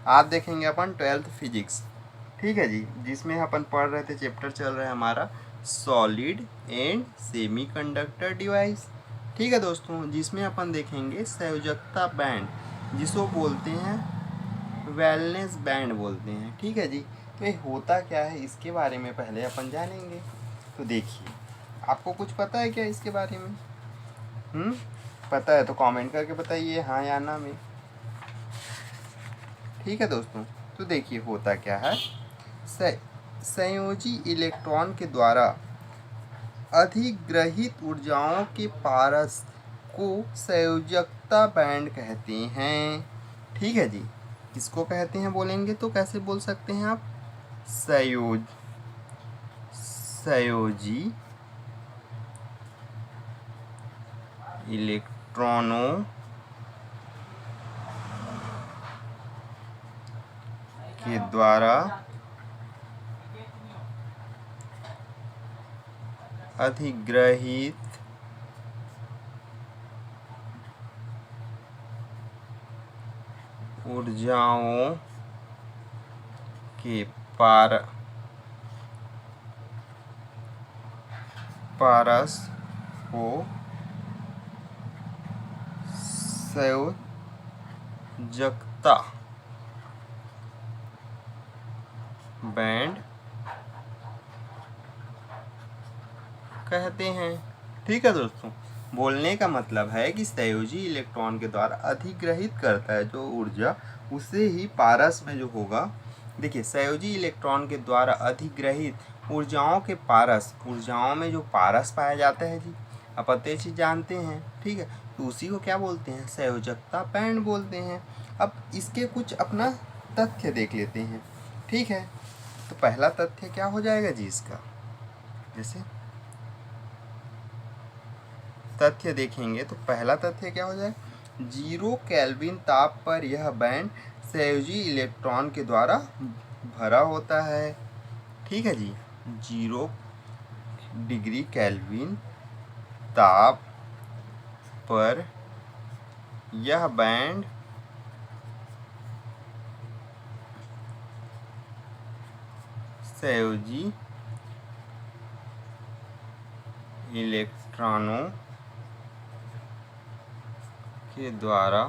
आज देखेंगे अपन 12th physics. ठीक है जी, जिसमें अपन पढ़ रहे थे, चैप्टर चल रहा है हमारा सॉलिड एंड सेमीकंडक्टर डिवाइस। ठीक है दोस्तों, जिसमें अपन देखेंगे संयोजकता बैंड, जिसको बोलते हैं वैलेंस बैंड बोलते हैं। ठीक है जी, तो ये होता क्या है इसके बारे में पहले अपन जानेंगे। तो देखिए, आपको कुछ पता है क्या इसके बारे में? पता है तो कमेंट करके बताइए हाँ या ना में। ठीक है दोस्तों, तो देखिए होता क्या है, संयोजी इलेक्ट्रॉन के द्वारा अधिग्रहित ऊर्जाओं के पारस को संयोजकता बैंड कहते हैं। ठीक है जी, किसको कहते हैं बोलेंगे तो कैसे बोल सकते हैं आप? संयोजी इलेक्ट्रॉनों के द्वारा अधिग्रहित ऊर्जाओं के पारस को संयोजकता बैंड कहते हैं। ठीक है दोस्तों, बोलने का मतलब है कि संयोजी इलेक्ट्रॉन के द्वारा अधिग्रहित करता है जो ऊर्जा, उसे ही पारस में जो होगा। देखिए, संयोजी इलेक्ट्रॉन के द्वारा अधिग्रहित ऊर्जाओं के पारस, ऊर्जाओं में जो पारस पाया जाता है जी, अपन तो ये चीज़ जानते हैं। ठीक है, तो उसी को क्या बोलते हैं? संयोजकता बैंड बोलते हैं। अब इसके कुछ अपना तथ्य देख लेते हैं। ठीक है, तो पहला तथ्य क्या हो जाएगा जी इसका? जैसे तथ्य देखेंगे तो पहला तथ्य क्या हो जाए, 0 केल्विन ताप पर यह बैंड संयोजी इलेक्ट्रॉन के द्वारा भरा होता है। ठीक है जी, 0 डिग्री केल्विन ताप पर यह बैंड संयोजी इलेक्ट्रॉनों के द्वारा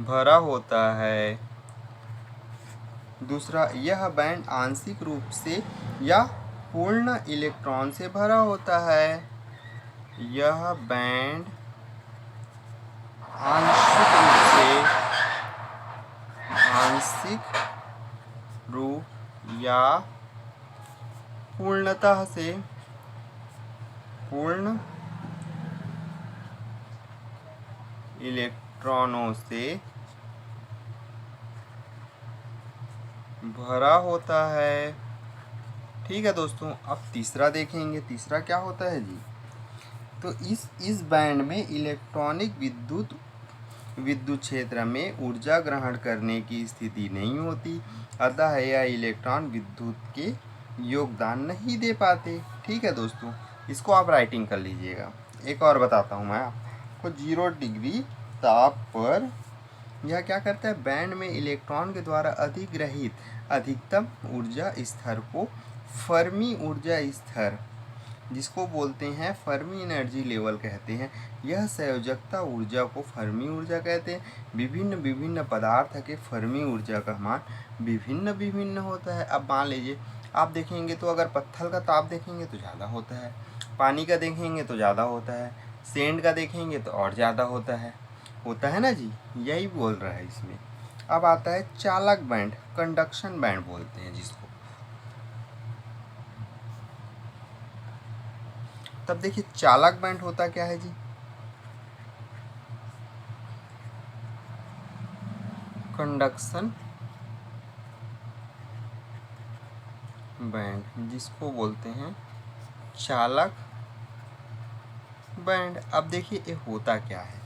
भरा होता है। दूसरा, यह बैंड आंशिक रूप से या पूर्ण इलेक्ट्रॉन से भरा होता है। यह बैंड आंशिक रूप या पूर्णतः से पूर्ण इलेक्ट्रॉनों से भरा होता है। ठीक है दोस्तों, अब तीसरा देखेंगे, तीसरा क्या होता है जी? तो इस बैंड में इलेक्ट्रॉनिक विद्युत क्षेत्र में ऊर्जा ग्रहण करने की स्थिति नहीं होती, अतः यह इलेक्ट्रॉन विद्युत के योगदान नहीं दे पाते। ठीक है दोस्तों, इसको आप राइटिंग कर लीजिएगा। एक और बताता हूँ मैं आपको, 0 डिग्री ताप पर यह क्या करता है, बैंड में इलेक्ट्रॉन के द्वारा अधिग्रहित अधिकतम ऊर्जा स्तर को फर्मी ऊर्जा स्तर, जिसको बोलते हैं फर्मी एनर्जी लेवल कहते हैं। यह संयोजकता ऊर्जा को फर्मी ऊर्जा कहते हैं। विभिन्न पदार्थ के फर्मी ऊर्जा का मान विभिन्न होता है। अब मान लीजिए आप देखेंगे तो अगर पत्थर का ताप देखेंगे तो ज़्यादा होता है, पानी का देखेंगे तो ज़्यादा होता है, सेंड का देखेंगे तो और ज़्यादा होता है ना जी, यही बोल रहा है इसमें। अब आता है चालक बैंड, कंडक्शन बैंड बोलते हैं जिसको। तब देखिए चालक बैंड होता क्या है जी? कंडक्शन बैंड, जिसको बोलते हैं चालक बैंड। अब देखिए ये होता क्या है,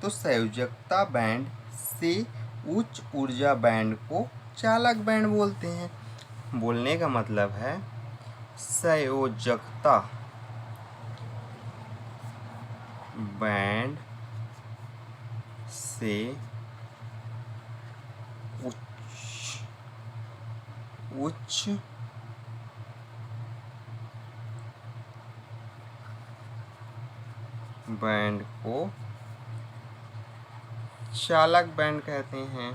तो संयोजकता बैंड से उच्च ऊर्जा बैंड को चालक बैंड बोलते हैं। बोलने का मतलब है संयोजकता बैंड से उच्च बैंड को चालक बैंड कहते हैं।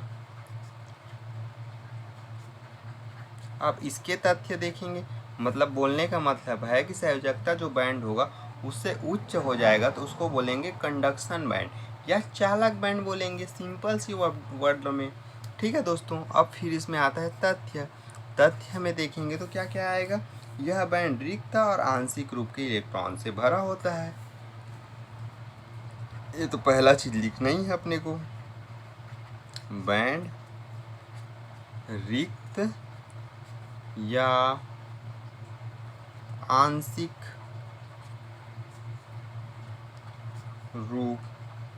अब इसके तथ्य देखेंगे, मतलब बोलने का मतलब है कि संयोजकता जो बैंड होगा उससे उच्च हो जाएगा तो उसको बोलेंगे कंडक्शन बैंड या चालक बैंड बोलेंगे, सिंपल सी वर्ड में। ठीक है दोस्तों, अब फिर इसमें आता है तथ्य। तथ्य में देखेंगे तो क्या क्या आएगा, यह बैंड रिक्त और आंशिक रूप के इलेक्ट्रॉन से भरा होता है। ये तो पहला चीज लिखना ही है अपने को, बैंड रिक्त या आंशिक रूप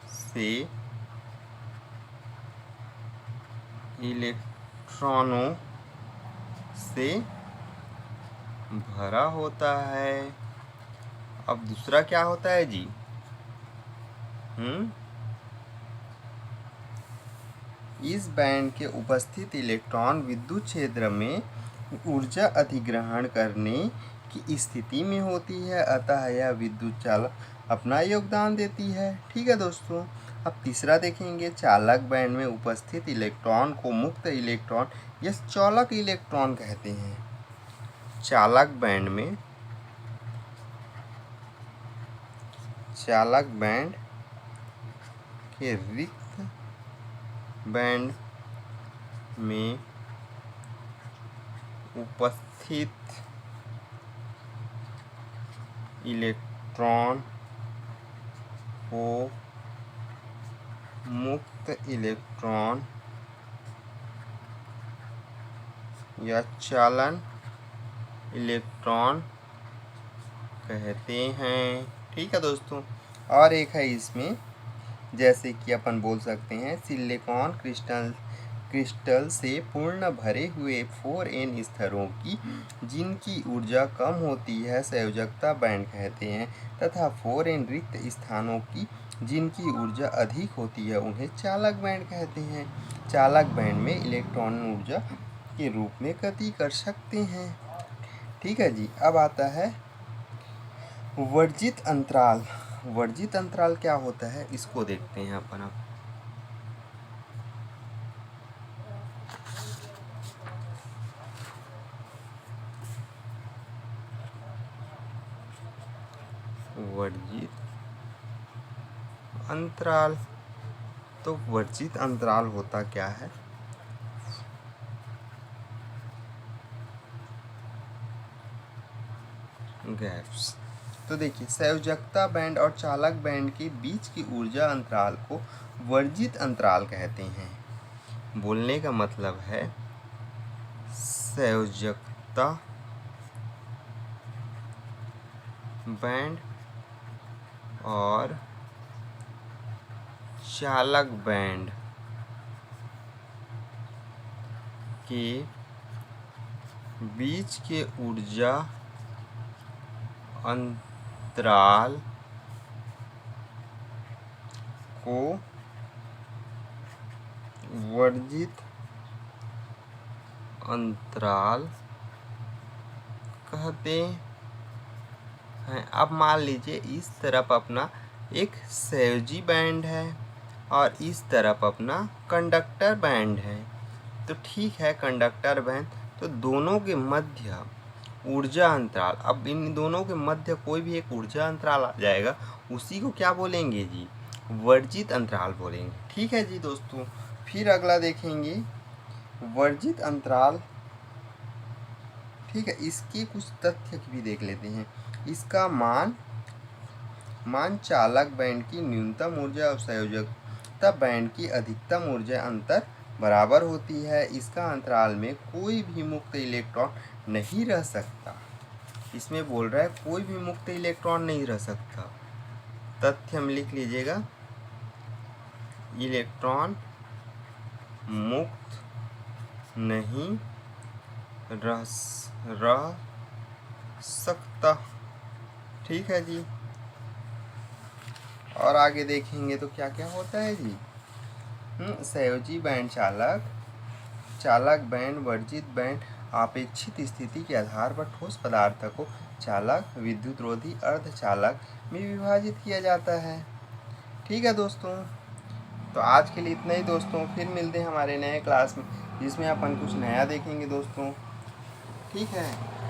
से इलेक्ट्रॉनों से भरा होता है। अब दूसरा क्या होता है जी, इस बैंड के उपस्थित इलेक्ट्रॉन विद्युत क्षेत्र में ऊर्जा अधिग्रहण करने की स्थिति में होती है, अतः यह विद्युत चालक अपना योगदान देती है। ठीक है दोस्तों, अब तीसरा देखेंगे, चालक बैंड में उपस्थित इलेक्ट्रॉन को मुक्त इलेक्ट्रॉन या चालक इलेक्ट्रॉन कहते हैं। चालक बैंड में, चालक बैंड के रिक्त बैंड में उपस्थित इलेक्ट्रॉन को मुक्त इलेक्ट्रॉन या चालन इलेक्ट्रॉन कहते हैं। ठीक है दोस्तों, और एक है इसमें, जैसे कि अपन बोल सकते हैं सिलिकॉन क्रिस्टल से पूर्ण भरे हुए 4n स्तरों की जिनकी ऊर्जा कम होती है संयोजकता बैंड कहते हैं, तथा 4n रिक्त स्थानों की जिनकी ऊर्जा अधिक होती है उन्हें चालक बैंड कहते हैं। चालक बैंड में इलेक्ट्रॉन ऊर्जा के रूप में गति कर सकते हैं। ठीक है जी, अब आता है वर्जित अंतराल। वर्जित अंतराल क्या होता है इसको देखते हैं अपन। अब वर्जित अंतराल, तो वर्जित अंतराल होता क्या है, गैप्स। तो देखिए, संयोजकता बैंड और चालक बैंड के बीच की ऊर्जा अंतराल को वर्जित अंतराल कहते हैं। बोलने का मतलब है संयोजकता बैंड और चालक बैंड के बीच के ऊर्जा अंतराल को वर्जित अंतराल कहते हैं। अब मान लीजिए इस तरफ अपना एक संयोजी बैंड है और इस तरफ अपना कंडक्टर बैंड है। तो ठीक है, कंडक्टर बैंड, तो दोनों के मध्य ऊर्जा अंतराल, अब इन दोनों के मध्य कोई भी एक ऊर्जा अंतराल आ जाएगा, उसी को क्या बोलेंगे जी, वर्जित अंतराल बोलेंगे। ठीक है जी दोस्तों, फिर अगला देखेंगे वर्जित अंतराल। ठीक है, इसके कुछ तथ्य भी देख लेते हैं। इसका मान चालक बैंड की न्यूनतम ऊर्जा और संयोजकता बैंड की अधिकतम ऊर्जा अंतर बराबर होती है। इसका अंतराल में कोई भी मुक्त इलेक्ट्रॉन नहीं रह सकता। इसमें बोल रहा है कोई भी मुक्त इलेक्ट्रॉन नहीं रह सकता। तथ्य हम लिख लीजिएगा, इलेक्ट्रॉन मुक्त नहीं रह सकता। ठीक है जी, और आगे देखेंगे तो क्या क्या होता है जी, संयोजी बैंड चालक, चालक बैंड, वर्जित बैंड अपेक्षित स्थिति के आधार पर ठोस पदार्थ को चालक, विद्युत रोधी, अर्धचालक में विभाजित किया जाता है। ठीक है दोस्तों, तो आज के लिए इतना ही दोस्तों। फिर मिलते हैं हमारे नए क्लास में, जिसमें अपन कुछ नया देखेंगे दोस्तों। ठीक है।